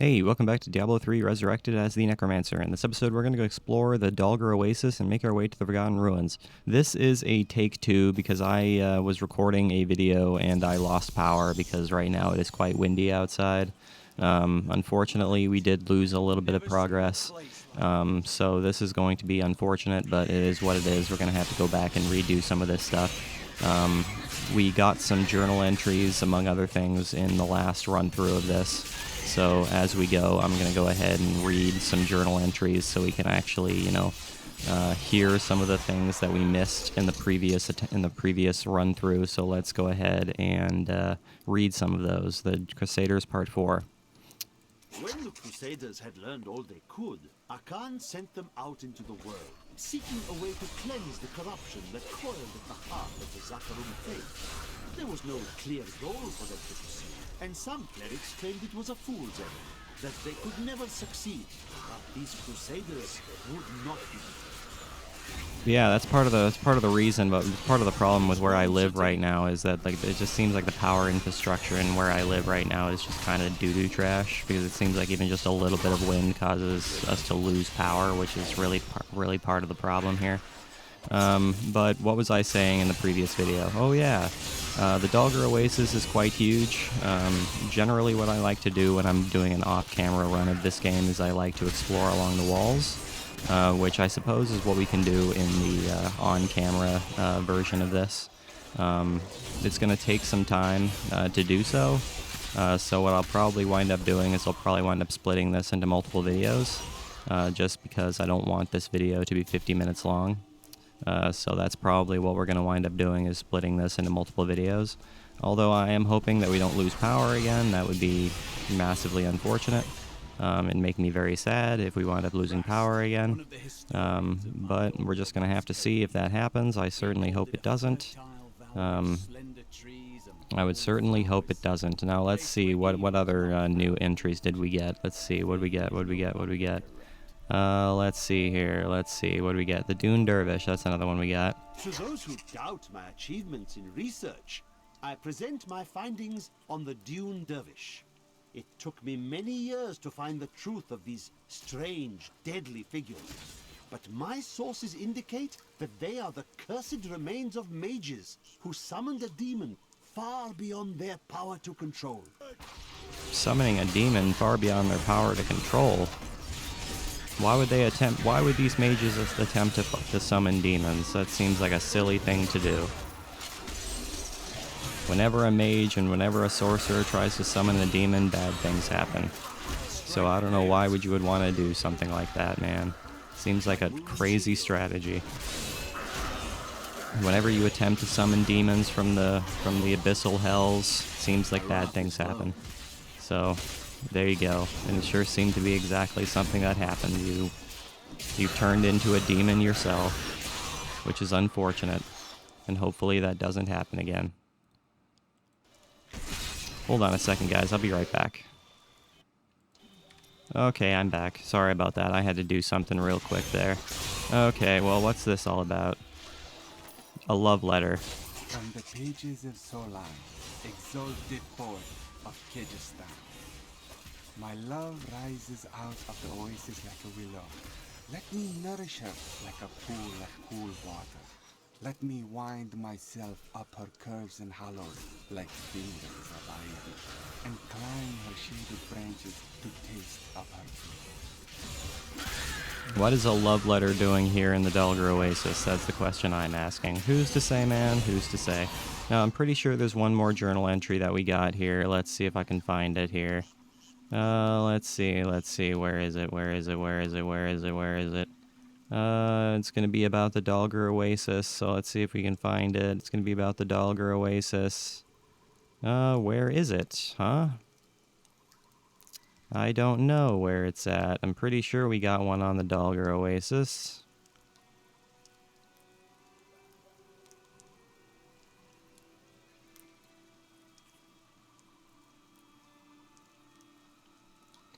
Hey, welcome back to Diablo 3 Resurrected as the Necromancer. In this episode, we're going to go explore the Dalgar Oasis and make our way to the Forgotten Ruins. This is a take two because I was recording a video and I lost power because right now it is quite windy outside. Unfortunately, we did lose a little bit of progress, so this is going to be unfortunate, but it is what it is. We're going to have to go back and redo some of this stuff. We got some journal entries, among other things, in the last run-through of this. So as we go, I'm going to go ahead and read some journal entries so we can actually, hear some of the things that we missed in the previous run-through. So let's go ahead and read some of those. The Crusaders Part 4. When the Crusaders had learned all they could, Akan sent them out into the world, seeking a way to cleanse the corruption that coiled at the heart of the Zakarum faith. There was no clear goal for them to pursue, and some clerics claimed it was a fool's errand, that they could never succeed. But these Crusaders would not be. Yeah, that's part of the reason, but part of the problem with where I live right now is that it just seems like the power infrastructure in where I live right now is just kind of doo-doo trash, because it seems like even just a little bit of wind causes us to lose power, which is really part of the problem here. But what was I saying in the previous video? Oh yeah, the Dalgar Oasis is quite huge. Generally what I like to do when I'm doing an off-camera run of this game is I like to explore along the walls. Which I suppose is what we can do in the on-camera version of this. It's going to take some time to do so, so what I'll probably wind up doing is I'll probably wind up splitting this into multiple videos, just because I don't want this video to be 50 minutes long. So that's probably what we're going to wind up doing, is splitting this into multiple videos. Although I am hoping that we don't lose power again. That would be massively unfortunate. And make me very sad if we wind up losing power again. But we're just going to have to see if that happens. I certainly hope it doesn't. I would certainly hope it doesn't. Now let's see, what other new entries did we get? Let's see, what do we get? Let's see here, what do we get? The Dune Dervish, that's another one we got. To those who doubt my achievements in research, I present my findings on the Dune Dervish. It took me many years to find the truth of these strange, deadly figures. But my sources indicate that they are the cursed remains of mages who summoned a demon far beyond their power to control. Summoning a demon far beyond their power to control? Why would these mages attempt to summon demons? That seems like a silly thing to do. Whenever a mage and whenever a sorcerer tries to summon a demon, bad things happen. So I don't know why you would want to do something like that, man. Seems like a crazy strategy. Whenever you attempt to summon demons from the abyssal hells, seems like bad things happen. So there you go. And it sure seemed to be exactly something that happened. You turned into a demon yourself, which is unfortunate. And hopefully that doesn't happen again. Hold on a second, guys. I'll be right back. Okay, I'm back. Sorry about that. I had to do something real quick there. Okay, well, what's this all about? A love letter. From the pages of Solan, exalted poet of Kyrgyzstan. My love rises out of the oasis like a willow. Let me nourish her like a pool of cool water. Let me wind myself up her curves and hollows like fingers of ivy, and climb her shaded branches to taste of her fruit. What is a love letter doing here in the Dalgar Oasis? That's the question I'm asking. Who's to say, man? Who's to say? Now, I'm pretty sure there's one more journal entry that we got here. Let's see if I can find it here. Let's see. Where is it? It's going to be about the Dalgar Oasis, so let's see if we can find it. It's going to be about the Dalgar Oasis. Where is it, huh? I don't know where it's at. I'm pretty sure we got one on the Dalgar Oasis.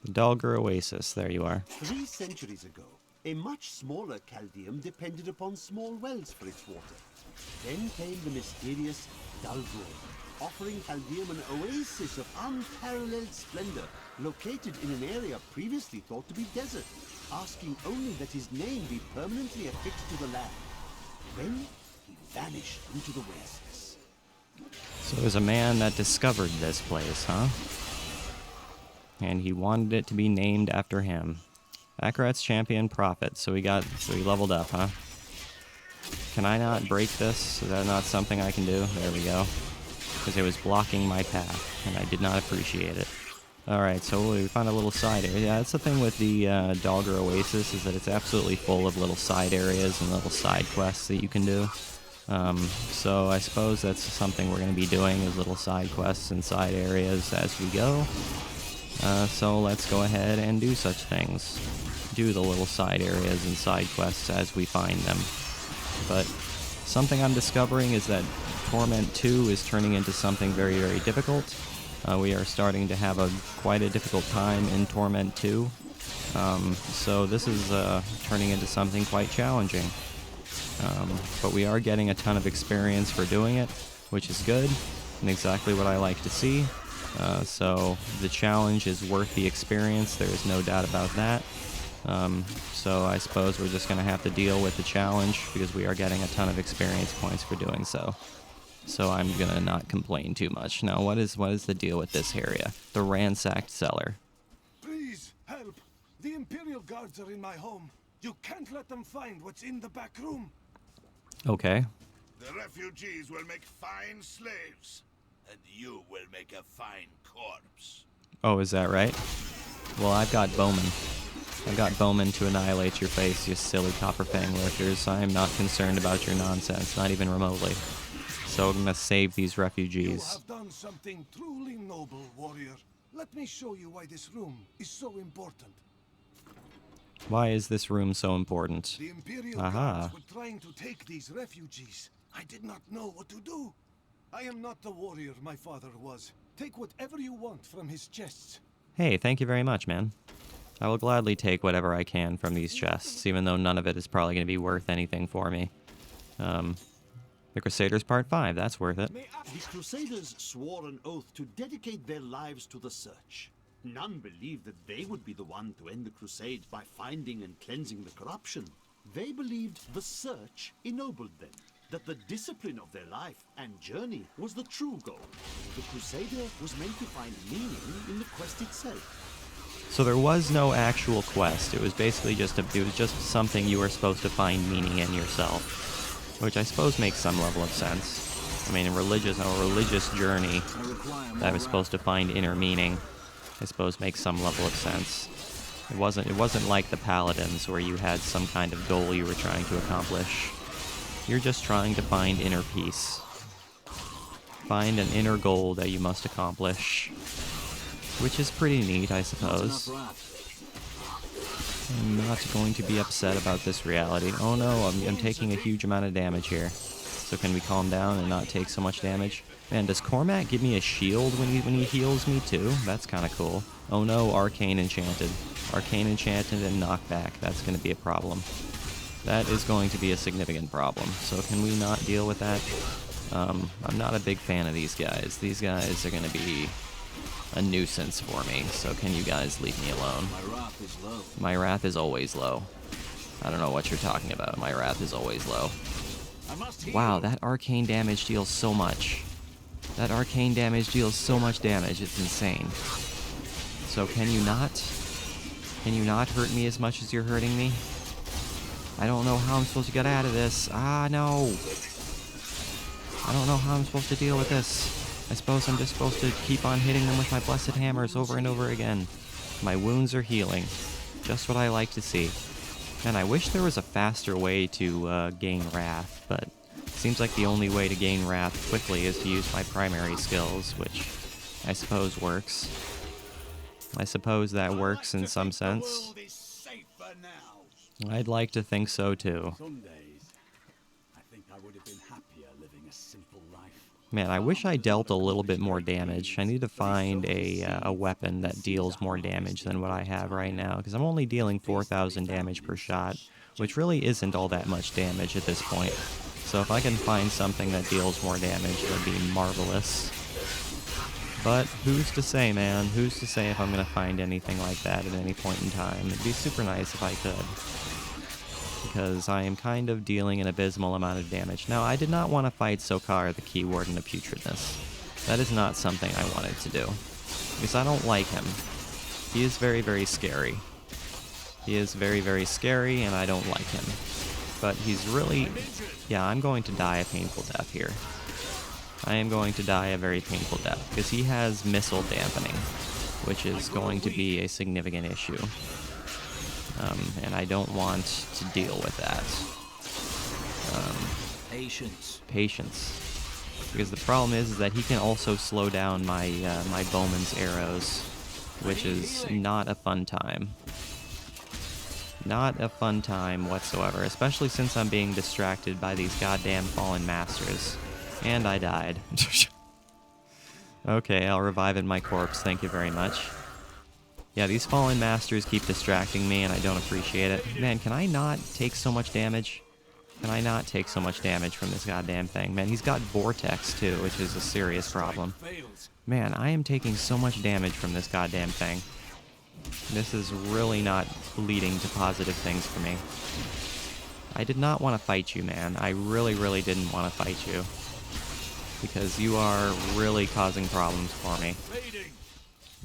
The Dalgar Oasis, there you are. 3 centuries ago, a much smaller Chaldeum depended upon small wells for its water. Then came the mysterious Dalgur, offering Chaldeum an oasis of unparalleled splendor located in an area previously thought to be desert, asking only that his name be permanently affixed to the land. Then he vanished into the wastes. So there's a man that discovered this place, huh? And he wanted it to be named after him. Akarat's champion prophet. So he leveled up, huh? Can I not break this? Is that not something I can do? There we go. Because it was blocking my path, and I did not appreciate it. Alright, so we found a little side area. Yeah, that's the thing with the Dogger Oasis, is that it's absolutely full of little side areas and little side quests that you can do. So I suppose that's something we're going to be doing, is little side quests and side areas as we go. So let's go ahead and do such things. Do the little side areas and side quests as we find them. But something I'm discovering is that Torment 2 is turning into something very, very difficult. We are starting to have quite a difficult time in Torment 2. So this is turning into something quite challenging. But we are getting a ton of experience for doing it, which is good, and exactly what I like to see. So the challenge is worth the experience, there is no doubt about that. So I suppose we're just going to have to deal with the challenge, because we are getting a ton of experience points for doing so. So I'm going to not complain too much. Now, what is the deal with this area? The ransacked cellar. Please, help! The Imperial Guards are in my home. You can't let them find what's in the back room. Okay. The refugees will make fine slaves, and you will make a fine corpse. Oh, is that right? Well, I've got Bowman. I've got Bowman to annihilate your face, you silly Copperfang lurkers. I am not concerned about your nonsense, not even remotely. So I'm gonna save these refugees. You have done something truly noble, warrior. Let me show you why this room is so important. Why is this room so important? The Imperial Aha. Guards were trying to take these refugees. I did not know what to do. I am not the warrior my father was. Take whatever you want from his chests. Hey, thank you very much, man. I will gladly take whatever I can from these chests, even though none of it is probably going to be worth anything for me. The Crusaders Part 5, that's worth it. The Crusaders swore an oath to dedicate their lives to the search. None believed that they would be the one to end the crusade by finding and cleansing the corruption. They believed the search ennobled them, that the discipline of their life and journey was the true goal. The Crusader was meant to find meaning in the quest itself. So there was no actual quest. It was basically just something you were supposed to find meaning in yourself, which I suppose makes some level of sense. I mean, a religious journey that was supposed to find inner meaning, I suppose makes some level of sense. It wasn't like the Paladins where you had some kind of goal you were trying to accomplish. You're just trying to find inner peace. Find an inner goal that you must accomplish. Which is pretty neat, I suppose. I'm not going to be upset about this reality. Oh no, I'm taking a huge amount of damage here. So can we calm down and not take so much damage? Man, does Cormac give me a shield when he heals me too? That's kind of cool. Oh no, Arcane Enchanted. Arcane Enchanted and Knockback. That's going to be a problem. That is going to be a significant problem. So can we not deal with that? I'm not a big fan of these guys. These guys are going to be a nuisance for me, so can you guys leave me alone? My wrath is low. My wrath is always low. I don't know what you're talking about. My wrath is always low. Wow, that arcane damage deals so much. That arcane damage deals so much damage, it's insane. So can you not hurt me as much as you're hurting me? I don't know how I'm supposed to get out of this. Ah, no. I don't know how I'm supposed to deal with this. I suppose I'm just supposed to keep on hitting them with my blessed hammers over and over again. My wounds are healing. Just what I like to see. And I wish there was a faster way to gain wrath, but it seems like the only way to gain wrath quickly is to use my primary skills, which I suppose works. I suppose that works in some sense. I'd like to think so too. Some days, I think I would have been happier living a simple life. Man, I wish I dealt a little bit more damage. I need to find a weapon that deals more damage than what I have right now, because I'm only dealing 4,000 damage per shot, which really isn't all that much damage at this point. So if I can find something that deals more damage, that'd be marvelous. But who's to say, man? Who's to say if I'm going to find anything like that at any point in time? It'd be super nice if I could. Because I am kind of dealing an abysmal amount of damage. Now, I did not want to fight Sokar, the Key Warden of Putridness. That is not something I wanted to do. Because I don't like him. He is very, very scary. He is very, very scary, and I don't like him. But he's really... Yeah, I'm going to die a painful death here. I am going to die a very painful death, because he has missile dampening, which is going to be a significant issue. And I don't want to deal with that. Patience. Because the problem is that he can also slow down my my bowman's arrows, which is not a fun time. Not a fun time whatsoever, especially since I'm being distracted by these goddamn fallen masters. And I died. Okay, I'll revive in my corpse, thank you very much. Yeah, these fallen masters keep distracting me and I don't appreciate it. Man, can I not take so much damage? Can I not take so much damage from this goddamn thing? Man, he's got Vortex too, which is a serious problem. Man, I am taking so much damage from this goddamn thing. This is really not leading to positive things for me. I did not want to fight you, man. I really, really didn't want to fight you. Because you are really causing problems for me.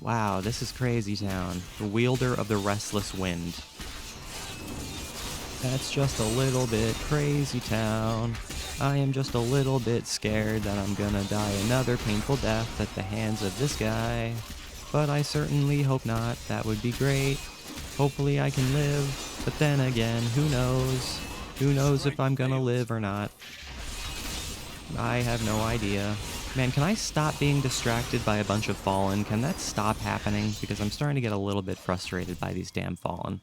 Wow, this is crazy town. The wielder of the restless wind. That's just a little bit crazy town. I am just a little bit scared that I'm gonna die another painful death at the hands of this guy. But I certainly hope not. That would be great. Hopefully I can live. But then again, who knows? Who knows if I'm gonna live or not? I have no idea. Man, can I stop being distracted by a bunch of Fallen? Can that stop happening? Because I'm starting to get a little bit frustrated by these damn Fallen.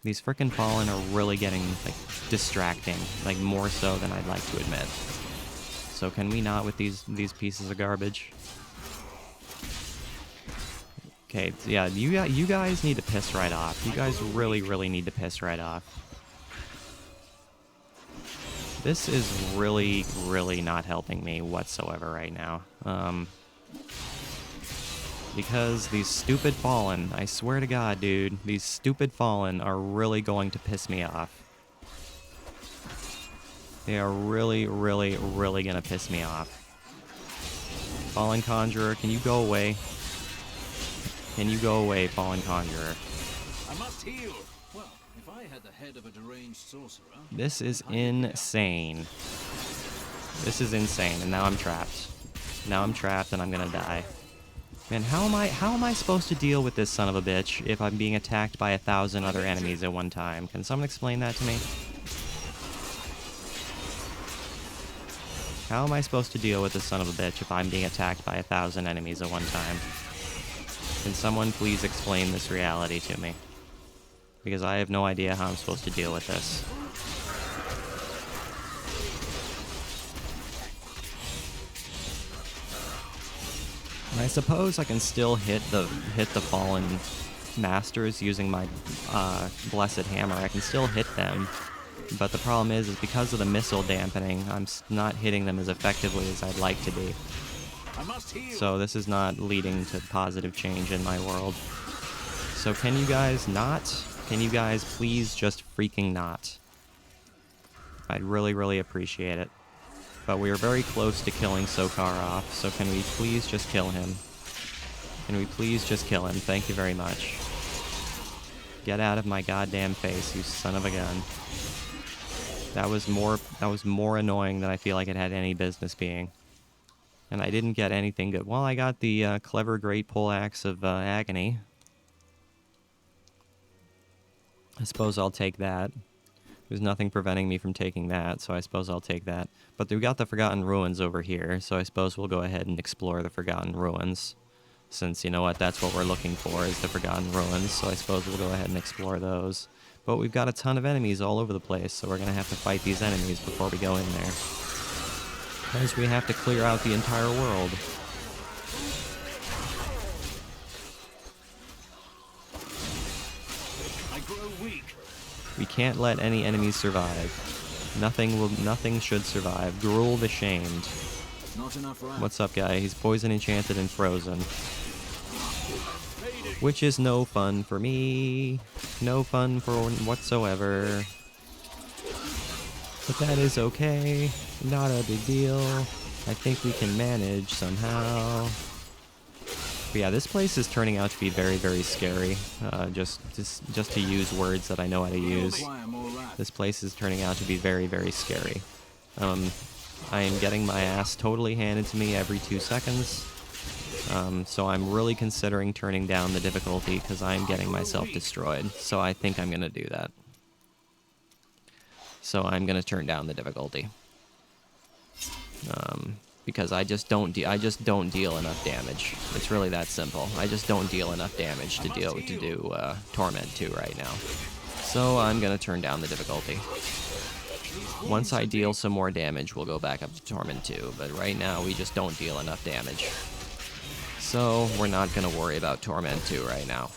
These frickin' Fallen are really getting, like, distracting. Like, more so than I'd like to admit. So can we not with these pieces of garbage? Okay, yeah, you guys need to piss right off. You guys really, really need to piss right off. This is really, really not helping me whatsoever right now. Because these stupid Fallen, I swear to God, dude, these stupid Fallen are really going to piss me off. They are really, really, really gonna piss me off. Fallen Conjurer, can you go away? Can you go away, Fallen Conjurer? I must heal. Well, if I had the head of a deranged sorcerer. This is insane. This is insane, and now I'm trapped. Now I'm trapped and I'm gonna die. Man, how am I supposed to deal with this son of a bitch if I'm being attacked by 1,000 other enemies at one time? Can someone explain that to me? How am I supposed to deal with this son of a bitch if I'm being attacked by 1,000 enemies at one time? Can someone please explain this reality to me? Because I have no idea how I'm supposed to deal with this. I suppose I can still hit the fallen masters using my blessed hammer. I can still hit them, but the problem is because of the missile dampening, I'm not hitting them as effectively as I'd like to be. So this is not leading to positive change in my world. So can you guys not? Can you guys please just freaking not? I'd really, really appreciate it. But we are very close to killing Sokar off, so can we please just kill him? Can we please just kill him? Thank you very much. Get out of my goddamn face, you son of a gun. That was more annoying than I feel like it had any business being. And I didn't get anything good. Well, I got the clever great poleaxe of agony. I suppose I'll take that. There's nothing preventing me from taking that, so I suppose I'll take that. But we got the Forgotten Ruins over here, so I suppose we'll go ahead and explore the Forgotten Ruins. Since, you know what, that's what we're looking for, is the Forgotten Ruins, so I suppose we'll go ahead and explore those. But we've got a ton of enemies all over the place, so we're going to have to fight these enemies before we go in there. Because we have to clear out the entire world. We can't let any enemies survive. Nothing should survive. Gruul the Shamed. Not enough round. What's up, guy? He's poison enchanted and frozen. Which is no fun for me. No fun for whatsoever. But that is okay. Not a big deal. I think we can manage somehow. But yeah, this place is turning out to be very, very scary. Just to use words that I know how to use. This place is turning out to be very, very scary. I am getting my ass totally handed to me every 2 seconds. So I'm really considering turning down the difficulty because I'm getting myself destroyed. So I think I'm going to do that. So I'm going to turn down the difficulty. Because I just don't deal enough damage. It's really that simple. I just don't deal enough damage to do Torment 2 right now. So I'm going to turn down the difficulty. Once I deal some more damage, we'll go back up to Torment 2. But right now, we just don't deal enough damage. So we're not going to worry about Torment 2 right now.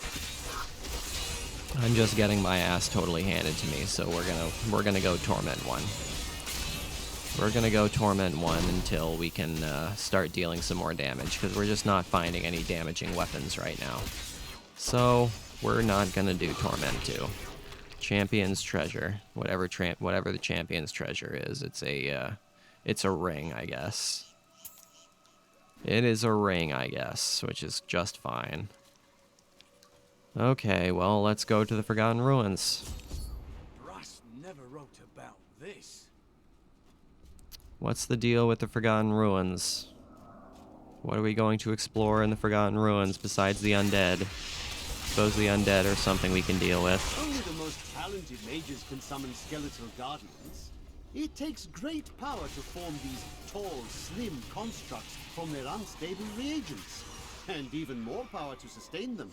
I'm just getting my ass totally handed to me, so we're gonna go Torment 1. We're gonna go Torment 1 until we can start dealing some more damage, because we're just not finding any damaging weapons right now. So we're not gonna do Torment 2. Champion's Treasure, whatever the Champion's Treasure is, it's a ring, I guess. It is a ring, I guess, which is just fine. Okay, well, let's go to the Forgotten Ruins. Russ never wrote about this. What's the deal with the Forgotten Ruins? What are we going to explore in the Forgotten Ruins besides the undead? Suppose the undead are something we can deal with. Only the most talented mages can summon skeletal guardians. It takes great power to form these tall, slim constructs from their unstable reagents, and even more power to sustain them.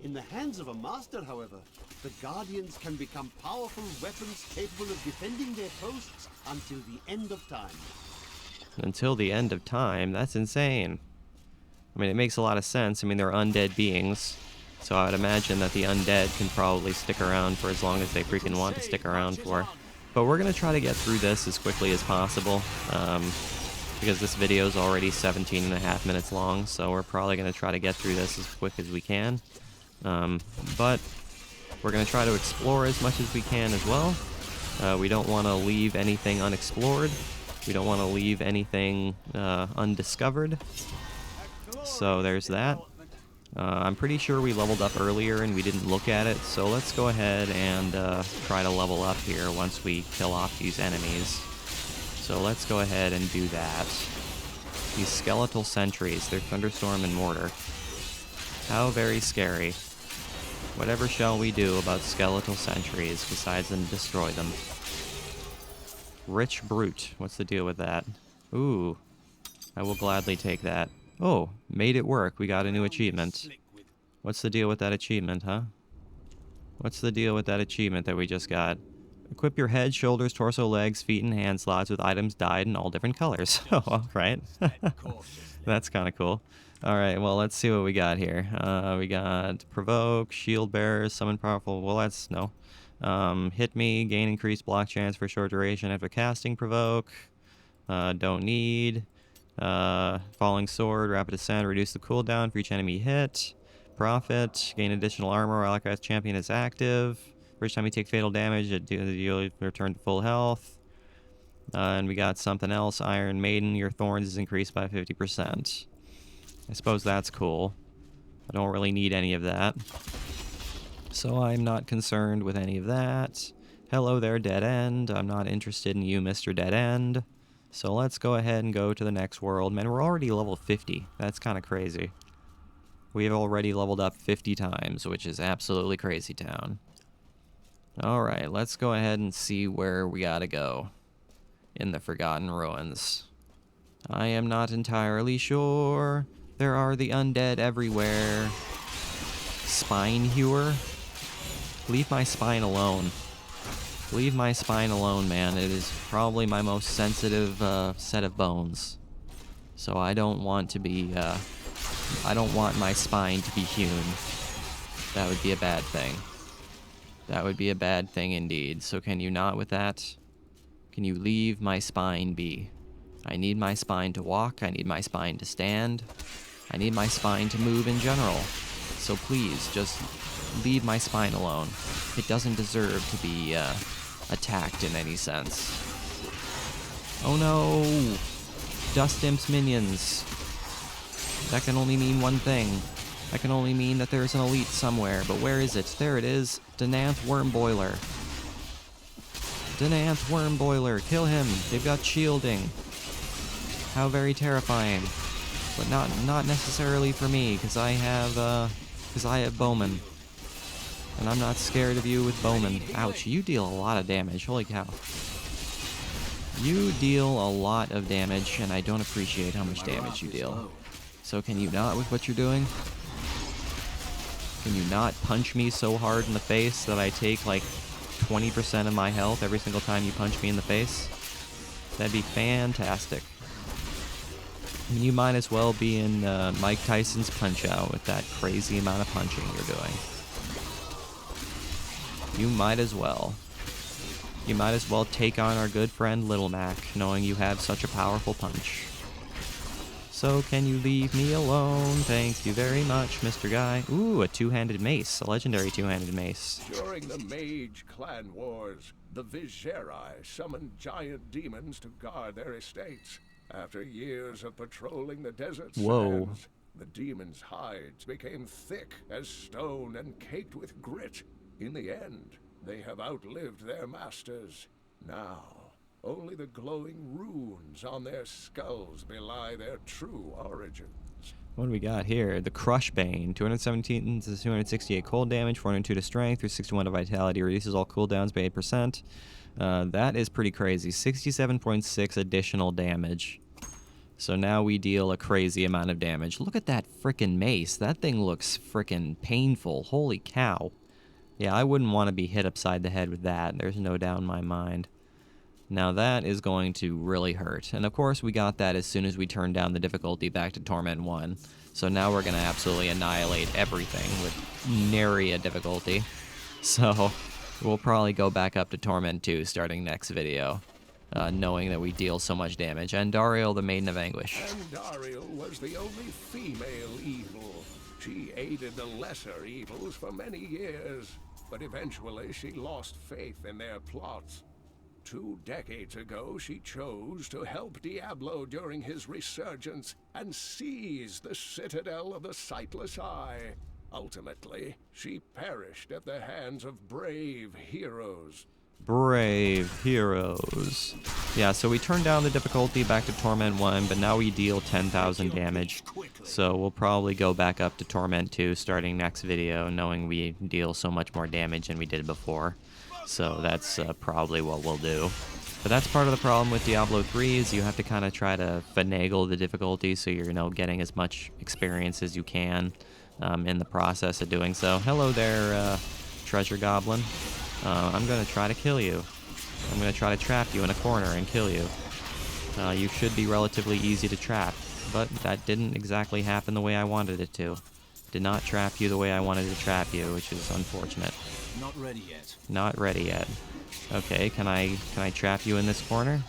In the hands of a master, however, the Guardians can become powerful weapons capable of defending their posts until the end of time. Until the end of time? That's insane. I mean, it makes a lot of sense. I mean, they're undead beings, so I would imagine that the undead can probably stick around for as long as they freaking want to stick around for. But we're going to try to get through this as quickly as possible, because this video is already 17.5 minutes long, so we're probably going to try to get through this as quick as we can. But we're going to try to explore as much as we can as well. We don't want to leave anything unexplored. We don't want to leave anything undiscovered. So there's that. I'm pretty sure we leveled up earlier and we didn't look at it, so let's go ahead and try to level up here once we kill off these enemies. So let's go ahead and do that. These skeletal sentries, they're Thunderstorm and Mortar. How very scary. Whatever shall we do about skeletal sentries besides than destroy them? Rich Brute. What's the deal with that? Ooh. I will gladly take that. Oh, made it work. We got a new achievement. What's the deal with that achievement, huh? What's the deal with that achievement that we just got? Equip your head, shoulders, torso, legs, feet, and hand slots with items dyed in all different colors. Oh, all right. That's kind of cool. Alright, well, let's see what we got here. We got Provoke, Shield Bearers, Summon Powerful... Well, that's... no. Hit me, gain increased block chance for short duration after casting Provoke. Don't need. Falling Sword, Rapid Ascent, reduce the cooldown for each enemy hit. Profit, gain additional armor while Alakaz's champion is active. First time you take fatal damage, you'll return to full health. And we got something else, Iron Maiden, your thorns is increased by 50%. I suppose that's cool. I don't really need any of that. So I'm not concerned with any of that. Hello there, Dead End. I'm not interested in you, Mr. Dead End. So let's go ahead and go to the next world. Man, we're already level 50. That's kind of crazy. We've already leveled up 50 times, which is absolutely crazy town. Alright, let's go ahead and see where we gotta go in the Forgotten Ruins. I am not entirely sure. There are the undead everywhere. Spine Hewer? Leave my spine alone. Leave my spine alone, man. It is probably my most sensitive set of bones. So I don't want to be, I don't want my spine to be hewn. That would be a bad thing. That would be a bad thing indeed. So can you not with that? Can you leave my spine be? I need my spine to walk. I need my spine to stand. I need my spine to move in general. So please, just leave my spine alone. It doesn't deserve to be attacked in any sense. Oh no! Dust Imp's minions. That can only mean one thing. That can only mean that there's an elite somewhere, but where is it? There it is. Dananth Wormboiler. Dananth Wormboiler. Kill him. They've got shielding. How very terrifying. But not necessarily for me, because I have Bowman. And I'm not scared of you with Bowman. Ouch, you deal a lot of damage. Holy cow. You deal a lot of damage, and I don't appreciate how much damage you deal. So can you not with what you're doing? Can you not punch me so hard in the face that I take like 20% of my health every single time you punch me in the face? That'd be fantastic. I mean, you might as well be in Mike Tyson's Punch-Out with that crazy amount of punching you're doing. You might as well. You might as well take on our good friend Little Mac, knowing you have such a powerful punch. So can you leave me alone? Thank you very much, Mr. Guy. Ooh, a two-handed mace. A legendary two-handed mace. During the Mage Clan Wars, the Viserai summoned giant demons to guard their estates. After years of patrolling the desert Whoa. sands, the demons' hides became thick as stone and caked with grit. In the end, they have outlived their masters. Now, only the glowing runes on their skulls belie their true origins. What do we got here? The Crushbane. 217 to 268 cold damage, 402 to strength, 361 to vitality, reduces all cooldowns by 8%. That is pretty crazy. 67.6 additional damage. So now we deal a crazy amount of damage. Look at that frickin' mace. That thing looks frickin' painful. Holy cow. Yeah, I wouldn't want to be hit upside the head with that. There's no doubt in my mind. Now that is going to really hurt. And of course we got that as soon as we turned down the difficulty back to Torment 1. So now we're going to absolutely annihilate everything with nary a difficulty. So we'll probably go back up to Torment 2 starting next video, knowing that we deal so much damage. And Dariel, the Maiden of Anguish. And Dariel was the only female evil. She aided the lesser evils for many years, but eventually she lost faith in their plots. 2 decades ago, she chose to help Diablo during his resurgence and seize the citadel of the Sightless Eye. Ultimately, she perished at the hands of brave heroes. Brave heroes. Yeah, so we turned down the difficulty back to Torment 1, but now we deal 10,000 damage. So we'll probably go back up to Torment 2 starting next video, knowing we deal so much more damage than we did before. So that's probably what we'll do. But that's part of the problem with Diablo 3, is you have to kind of try to finagle the difficulty so you're, getting as much experience as you can in the process of doing so. Hello there, Treasure Goblin. I'm going to try to kill you. I'm going to try to trap you in a corner and kill you. You should be relatively easy to trap, but that didn't exactly happen the way I wanted it to. Did not trap you the way I wanted to trap you, which is unfortunate. Not ready yet. Not ready yet. Okay, can I trap you in this corner?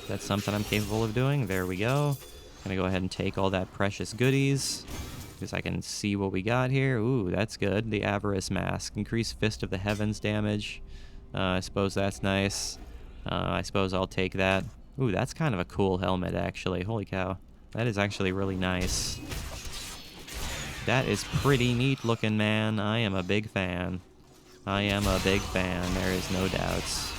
That's something I'm capable of doing. There we go. Gonna go ahead and take all that precious goodies, because I can see what we got here. Ooh, that's good. The Avarice Mask. Increased Fist of the Heavens damage. I suppose that's nice. I suppose I'll take that. Ooh, that's kind of a cool helmet, actually. Holy cow. That is actually really nice. That is pretty neat looking, man. I am a big fan. I am a big fan. There is no doubts.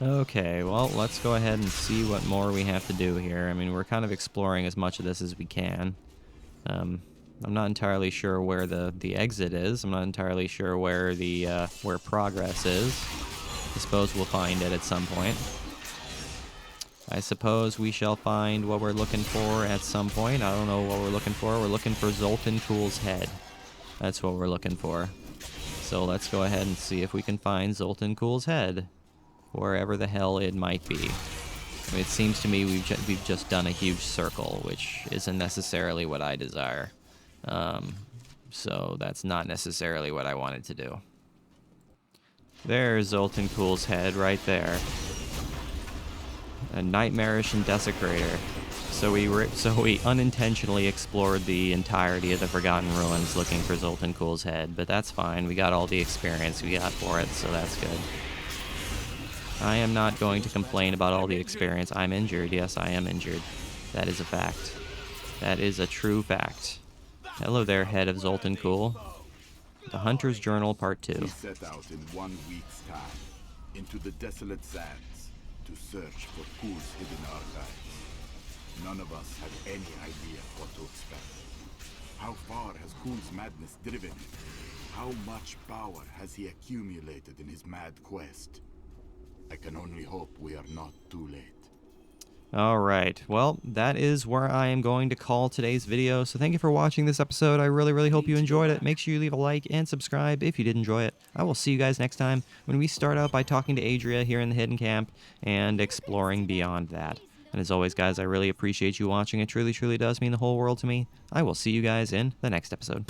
Okay, well, let's go ahead and see what more we have to do here. I mean, we're kind of exploring as much of this as we can. I'm not entirely sure where the exit is. I'm not entirely sure where where progress is. I suppose we'll find it at some point. I suppose we shall find what we're looking for at some point. I don't know what we're looking for. We're looking for Zoltan Kuhl's head. That's what we're looking for. So let's go ahead and see if we can find Zoltan Kuhl's head, wherever the hell it might be. I mean, it seems to me we've just done a huge circle, which isn't necessarily what I desire. So that's not necessarily what I wanted to do. There's Zoltan Kuhl's head right there. a nightmarish and desecrator. So we unintentionally explored the entirety of the Forgotten Ruins looking for Zoltan Kuhl's head, but that's fine. We got all the experience we got for it, so that's good. I am not going to complain about all the experience. I'm injured. Yes, I am injured. That is a fact. That is a true fact. Hello there, head of Zoltan Kuhl. The Hunter's Journal, Part 2. We set out in 1 week's time into the desolate sands to search for Kuhl's hidden archives. None of us had any idea what to expect. How far has Kuhl's madness driven him? How much power has he accumulated in his mad quest? I can only hope we are not too late. Alright, well, that is where I am going to call today's video. So thank you for watching this episode. I really hope you enjoyed it. Make sure you leave a like and subscribe if you did enjoy it. I will see you guys next time when we start out by talking to Adria here in the Hidden Camp and exploring beyond that. And as always, guys, I really appreciate you watching. It truly does mean the whole world to me. I will see you guys in the next episode.